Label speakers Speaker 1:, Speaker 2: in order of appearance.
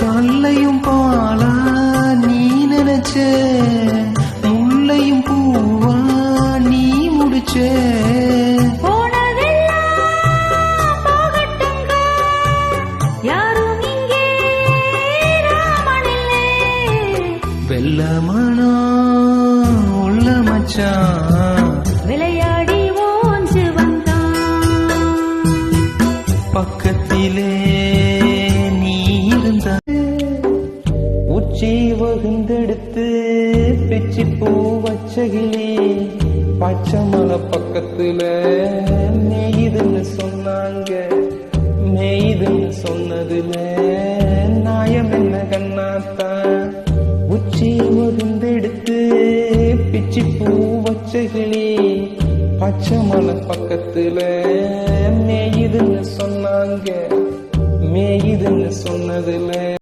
Speaker 1: கல்லையும் பாலா நீ நினைச்ச, முல்லையும் பூவா நீ முடிச்ச. வெள்ளமனா உள்ள மச்சான்
Speaker 2: விளையாடி ஓஞ்சு வந்தான்.
Speaker 1: பக்கத்திலே நீ இருந்த உச்சி வகுந்தெடுத்து பிச்சி பூ வச்சகிலே பச்சை மலை பக்கத்துல மேயுதுன்னு சொன்னாங்க. மேயுதுன்னு சொன்னதுல நாயம் என்ன கண்ணாத்தான். உச்சி வகுந்தெடுத்து பிச்சி பூ வச்சகிலே பச்சை மலை பக்கத்துல மேயுதுன்னு சொன்னாங்க. மேயுதுன்னு சொன்னதுல